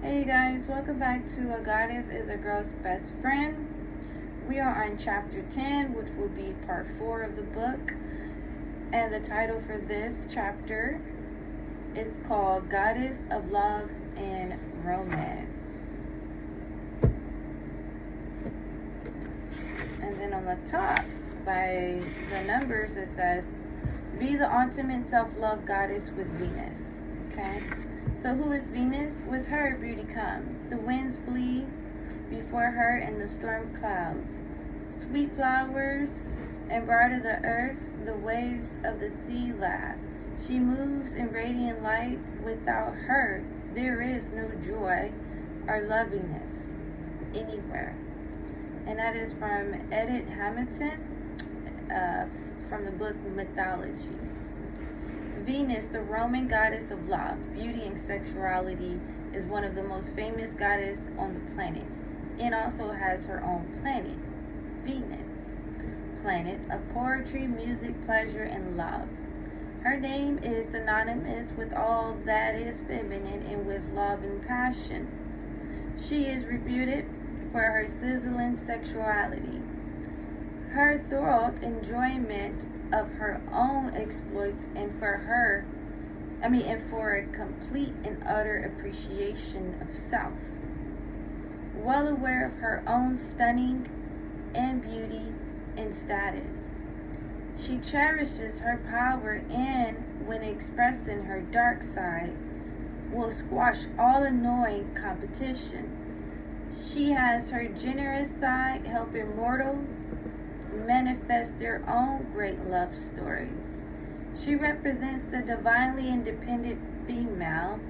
Hey you guys, welcome back to A Goddess is a Girl's Best Friend. We are on chapter 10, which will be part 4 of the book. And the title for this chapter is called Goddess of Love and Romance. And then on the top, by the numbers, it says, be the ultimate self-love goddess with Venus. Okay? So who is Venus? With her, beauty comes. The winds flee before her and the storm clouds. Sweet flowers embroider the earth. The waves of the sea laugh. She moves in radiant light. Without her, there is no joy or loveliness anywhere. And that is from Edith Hamilton, from the book Mythology. Venus, the Roman goddess of love, beauty, and sexuality, is one of the most famous goddesses on the planet, and also has her own planet, Venus, planet of poetry, music, pleasure, and love. Her name is synonymous with all that is feminine and with love and passion. She is reputed for her sizzling sexuality, her throat enjoyment of her own exploits, and for a complete and utter appreciation of self. Well aware of her own stunning and beauty and status, she cherishes her power and, when expressing her dark side, will squash all annoying competition. She has her generous side, helping mortals manifest their own great love stories. She represents the divinely independent female.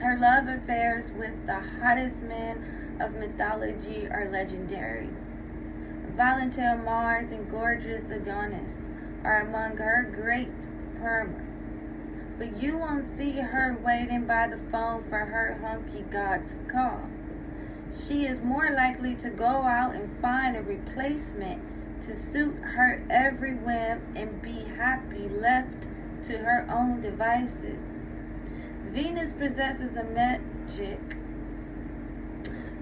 Her love affairs with the hottest men of mythology are legendary. Volatile Mars and gorgeous Adonis are among her great permers. But you won't see her waiting by the phone for her hunky god to call. She is more likely to go out and find a replacement to suit her every whim and be happy left to her own devices. Venus possesses a magic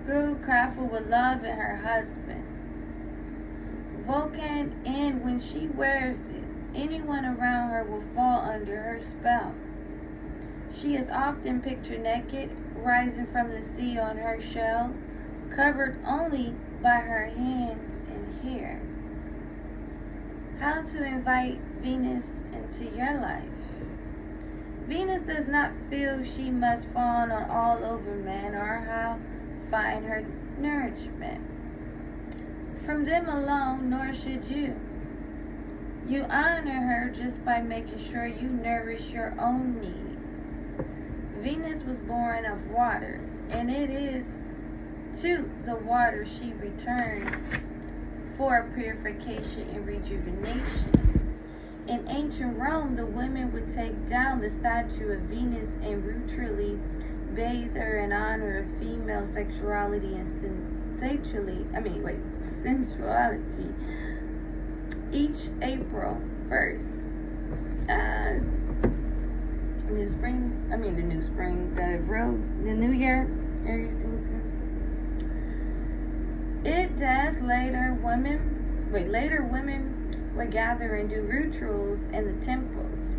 girl crafted with love in her husband, Vulcan, and when she wears it, anyone around her will fall under her spell. She is often pictured naked, rising from the sea on her shell, covered only by her hands and hair. How to invite Venus into your life. Venus does not feel she must fawn on all over men or how find her nourishment from them alone, nor should you. You honor her just by making sure you nourish your own needs. Venus was born of water, and it is to the water she returns for purification and rejuvenation. In ancient Rome, the women would take down the statue of Venus and ritually bathe her in honor of female sexuality and sensuality. Each April 1st, the new year, Aries season. Later women would gather and do rituals in the temples.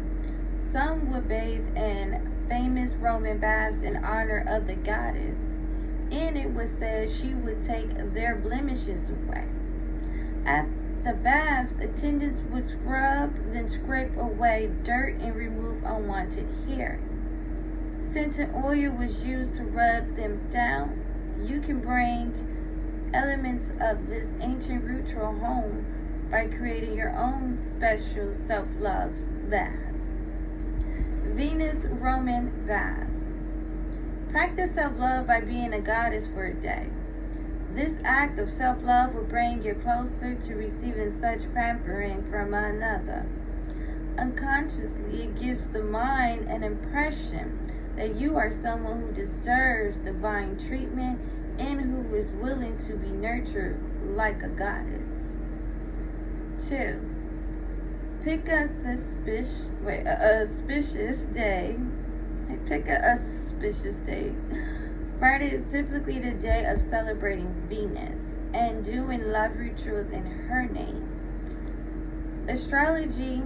Some would bathe in famous Roman baths in honor of the goddess, and it was said she would take their blemishes away. At the baths, attendants would scrub, then scrape away dirt and remove unwanted hair. Scented oil was used to rub them down. You can bring elements of this ancient ritual home by creating your own special self-love bath. Venus Roman bath. Practice self-love by being a goddess for a day. This act of self-love will bring you closer to receiving such pampering from another. Unconsciously, it gives the mind an impression that you are someone who deserves divine treatment and who is willing to be nurtured like a goddess. 2. Pick a auspicious day Friday is typically the day of celebrating Venus and doing love rituals in her name. Astrologically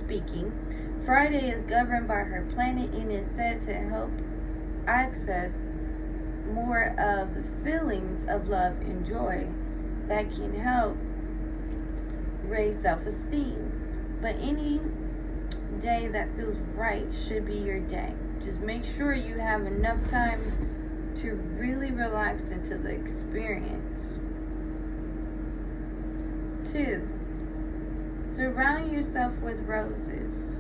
speaking, Friday is governed by her planet and is said to help access more of the feelings of love and joy that can help raise self-esteem. But any day that feels right should be your day. Just make sure you have enough time to really relax into the experience. 2. Surround yourself with roses.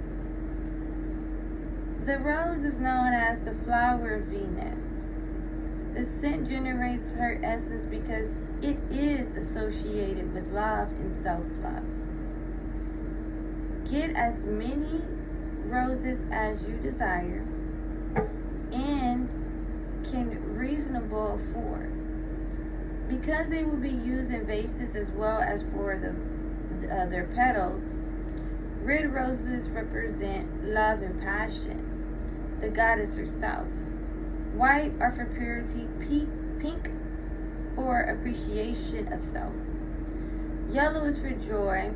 The rose is known as the flower of Venus. The scent generates her essence because it is associated with love and self-love. Get as many roses as you desire and can reasonably afford. Because they will be used in vases as well as for their petals, red roses represent love and passion, the goddess herself. White are for purity, pink for appreciation of self. Yellow is for joy.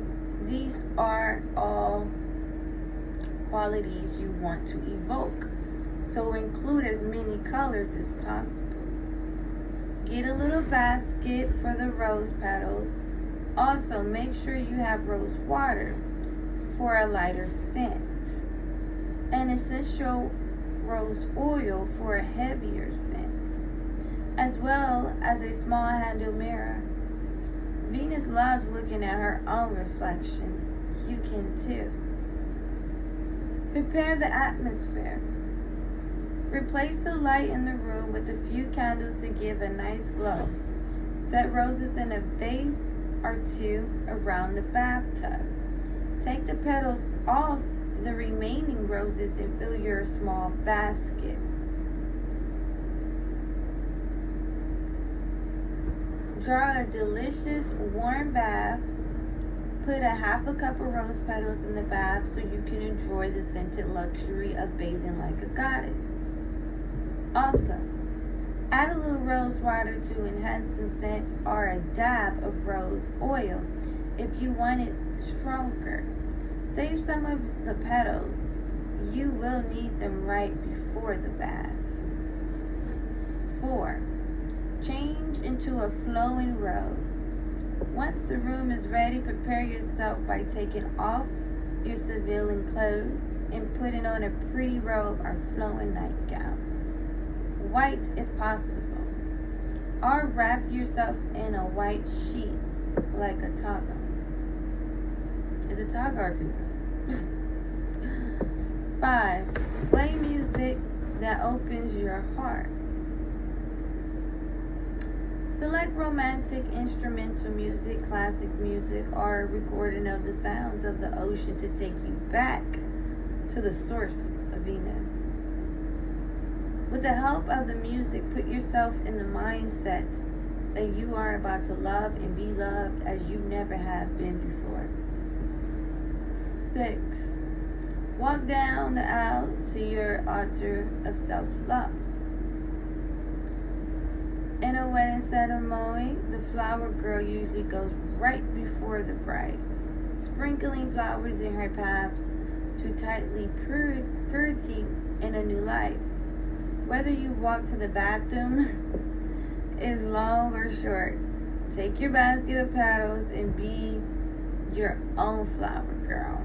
These are all qualities you want to evoke, so include as many colors as possible. Get a little basket for the rose petals. Also, make sure you have rose water for a lighter scent, and essential rose oil for a heavier scent, as well as a small handle mirror. Venus loves looking at her own reflection. You can too. Prepare the atmosphere. Replace the light in the room with a few candles to give a nice glow. Set roses in a vase or two around the bathtub. Take the petals off the remaining roses and fill your small basket. Draw a delicious warm bath. Put a half a cup of rose petals in the bath so you can enjoy the scented luxury of bathing like a goddess. Also, add a little rose water to enhance the scent or a dab of rose oil if you want it stronger. Save some of the petals. You will need them right before the bath. 4. Change into a flowing robe. Once the room is ready, prepare yourself by taking off your civilian clothes and putting on a pretty robe or flowing nightgown. White if possible. Or wrap yourself in a white sheet like a toga. Is it toga or tuga? 5. Play music that opens your heart. Select romantic instrumental music, classic music, or a recording of the sounds of the ocean to take you back to the source of Venus. With the help of the music, put yourself in the mindset that you are about to love and be loved as you never have been before. 6. Walk down the aisle to your altar of self-love. In a wedding ceremony, the flower girl usually goes right before the bride, sprinkling flowers in her paths to tightly purity in a new life. Whether you walk to the bathroom is long or short, take your basket of petals and be your own flower girl,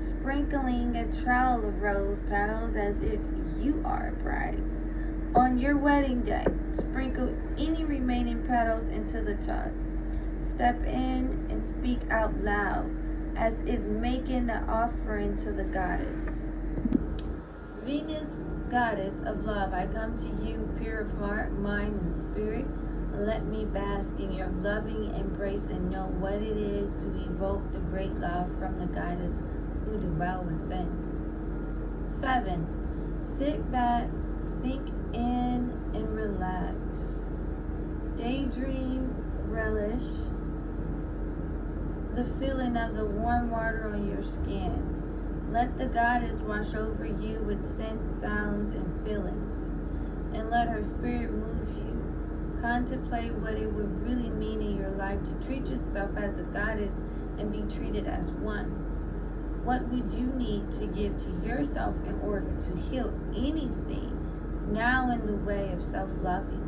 sprinkling a trail of rose petals as if you are a bride. On your wedding day, sprinkle any remaining petals into the tub. Step in and speak out loud as if making an offering to the goddess. Venus, goddess of love, I come to you pure of heart, mind, and spirit. Let me bask in your loving embrace and know what it is to evoke the great love from the goddess who dwell within. 7. Sit back, sink in and relax. Daydream, relish the feeling of the warm water on your skin. Let the goddess wash over you with scents, sounds, and feelings, and let her spirit move you. Contemplate what it would really mean in your life to treat yourself as a goddess and be treated as one. What would you need to give to yourself in order to heal anything now in the way of self-loving?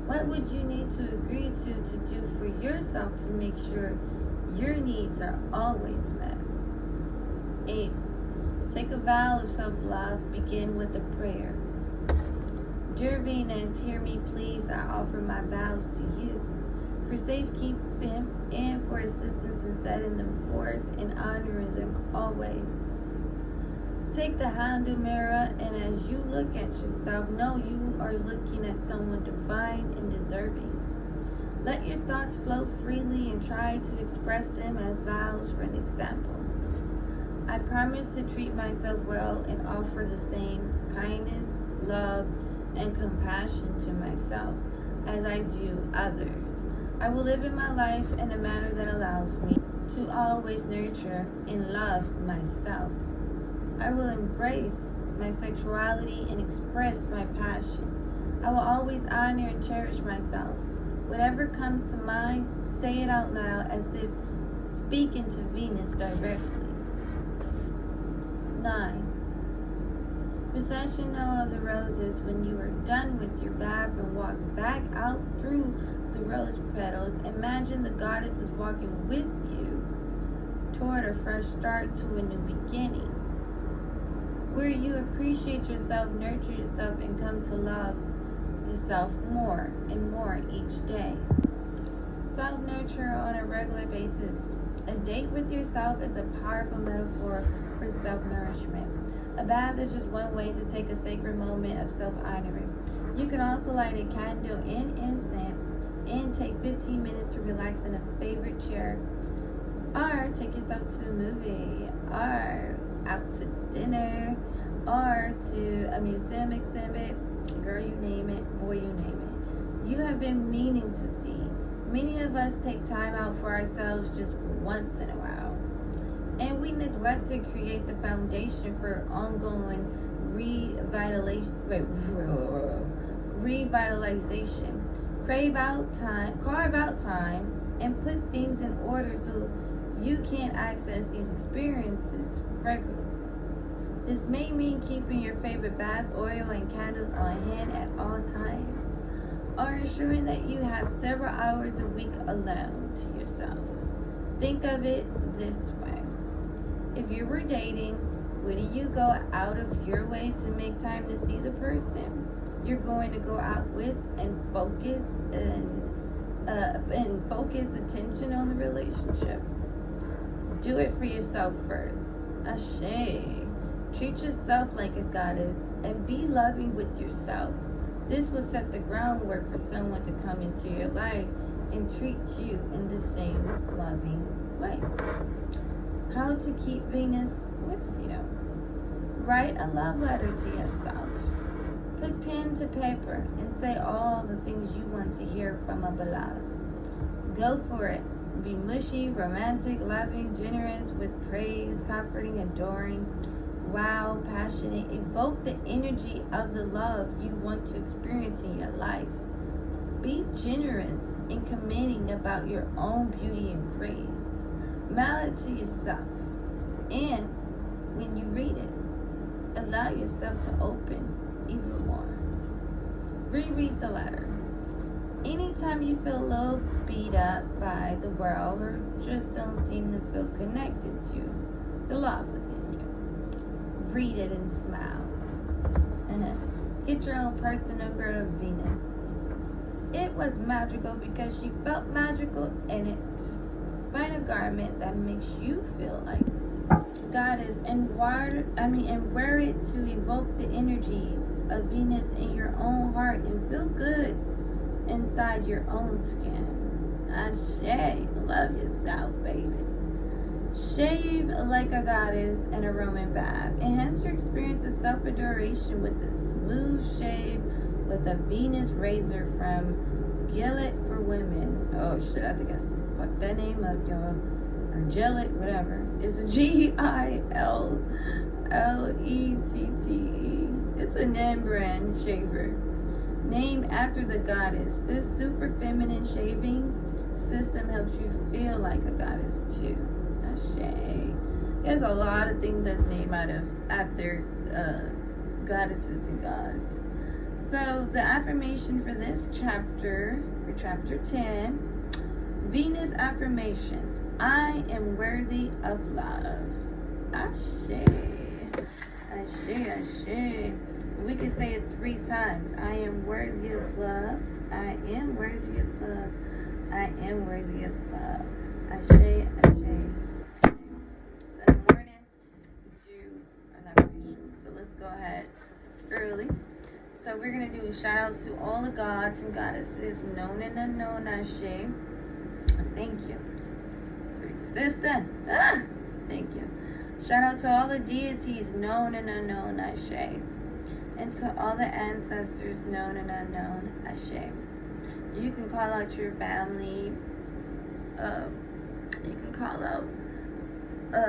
What would you need to agree to do for yourself to make sure your needs are always met? 8. Take a vow of self-love. Begin with a prayer. Dear Venus, hear me please. I offer my vows to you for safekeeping and for assistance in setting them forth and honoring them always. Take the Hindu mirror, and as you look at yourself, know you are looking at someone divine and deserving. Let your thoughts flow freely and try to express them as vows for an example. I promise to treat myself well and offer the same kindness, love, and compassion to myself as I do others. I will live in my life in a manner that allows me to always nurture and love myself. I will embrace my sexuality and express my passion. I will always honor and cherish myself. Whatever comes to mind, say it out loud as if speaking to Venus directly. 9. Processional of the roses. When you are done with your bath and walk back out through the rose petals, imagine the goddess is walking with you toward a fresh start to a new beginning, where you appreciate yourself, nurture yourself, and come to love yourself more and more each day. Self-nurture on a regular basis. A date with yourself is a powerful metaphor for self-nourishment. A bath is just one way to take a sacred moment of self-honoring. You can also light a candle and incense and take 15 minutes to relax in a favorite chair, or take yourself to a movie, or out to dinner, or to a museum exhibit. Girl, you name it. Boy, you name it. You have been meaning to see. Many of us take time out for ourselves just once in a while, and we neglect to create the foundation for ongoing revitalization. Carve out time, and put things in order so you can access these experiences regularly. This may mean keeping your favorite bath oil and candles on hand at all times, or ensuring that you have several hours a week alone to yourself. Think of it this way. If you were dating, wouldn't you go out of your way to make time to see the person you're going to go out with and focus attention on the relationship? Do it for yourself first. Ashe. Treat yourself like a goddess and be loving with yourself. This will set the groundwork for someone to come into your life and treat you in the same loving way. How to keep Venus with you. Write a love letter to yourself. Put pen to paper and say all the things you want to hear from a beloved. Go for it. Be mushy, romantic, loving, generous, with praise, comforting, adoring, wow, passionate. Evoke the energy of the love you want to experience in your life. Be generous in commenting about your own beauty and grace. Mail it to yourself. And when you read it, allow yourself to open even more. Reread the letter. Anytime you feel a little beat up by the world or just don't seem to feel connected to the love within you, read it and smile. Get your own personal girl of Venus. It was magical because she felt magical in it. Find a garment that makes you feel like goddess and wear it to evoke the energies of Venus in your own heart and feel good inside your own skin. Ashe. Love yourself, babies. Shave like a goddess in a Roman bath. Enhance your experience of self-adoration with a smooth shave with a Venus razor from Gillette for Women. Oh shit, I think I fucked that name up, y'all. or Gillette, whatever. It's Gilette. It's a name brand shaver. Named after the goddess. This super feminine shaving system helps you feel like a goddess too. Ashe. There's a lot of things that's named after goddesses and gods. So the affirmation for this chapter, for chapter 10, Venus affirmation. I am worthy of love. Ashe. Ashe, ashe. We can say it 3 times. I am worthy of love. I am worthy of love. I am worthy of love. Ashe, ashe. So in the morning, do an affirmation. So let's go ahead, since it's early. So we're going to do a shout out to all the gods and goddesses, known and unknown. Ashe. Thank you. Sister. Thank you. Shout out to all the deities, known and unknown. Ashe. And to all the ancestors, known and unknown. Ashe. You can call out your family. You can call out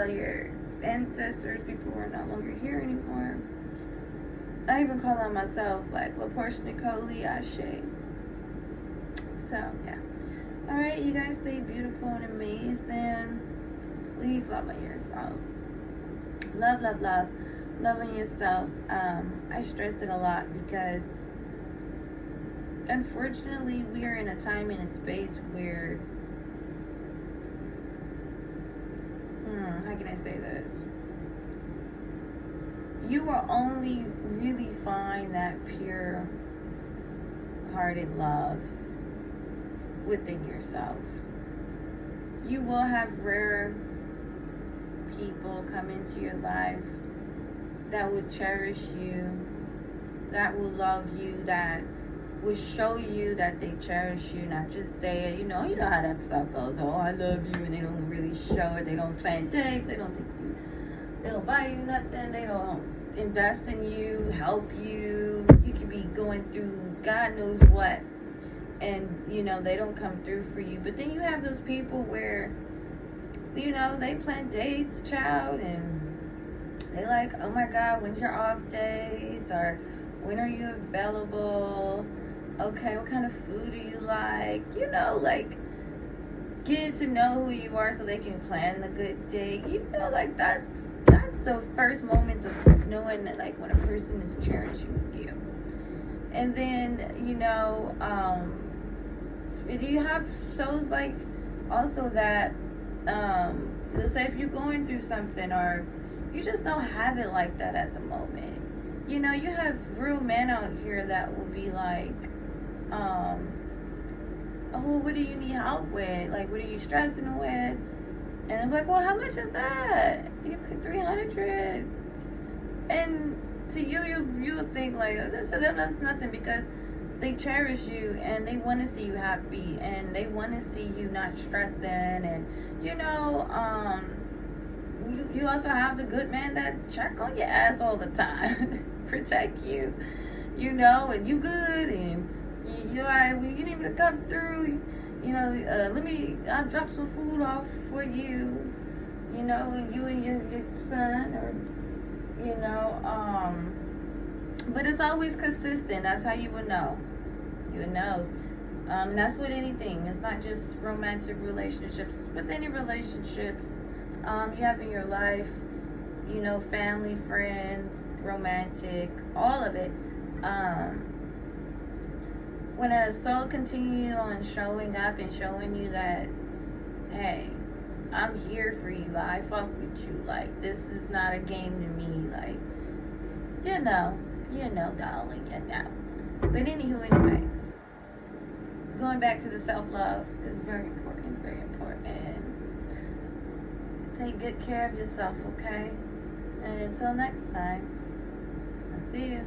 your ancestors, people who are no longer here anymore. I even call out myself, like La Portia Nicole, Ashe. So, yeah. Alright, you guys stay beautiful and amazing. Please love on yourself. Love, love, love. Love on yourself. I stress it a lot because unfortunately we are in a time and a space where how can I say this? You will only really find that pure hearted love within yourself. You will have rare people come into your life that will cherish you, that will love you, that will show you that they cherish you, not just say it. You know how that stuff goes. Oh, I love you, and they don't really show it. They don't plan dates. They don't buy you nothing. They don't invest in you, help you. You could be going through God knows what, and they don't come through for you. But then you have those people where they plan dates, child, and they like, oh my God, when's your off days? Or when are you available? Okay, what kind of food do you like? Like getting to know who you are so they can plan the good day. That's the first moments of knowing that, like, when a person is cherishing you. And then, you have shows like also that, let's say if you're going through something or you just don't have it like that at the moment. You have real men out here that will be like, oh, what do you need help with? Like, what are you stressing with? And I'm like, well, how much is that? You're like, $300. And to you'll think like, to them that's nothing, because they cherish you and they want to see you happy and they want to see you not stressing. And you also have the good man that check on your ass all the time, protect you, and you good, and you alright. Well, you need me to come through. I'll drop some food off for you. And you and your son, or but it's always consistent. That's how you would know. You would know. And that's with anything. It's not just romantic relationships. It's with any relationships you have in your life. Family, friends, romantic, all of it. When a soul continues on showing up and showing you that, hey, I'm here for you. I fuck with you. Like, this is not a game to me. Like, darling, But anyways, going back to the self-love is very important, very important. Take good care of yourself, okay? And until next time, I'll see you.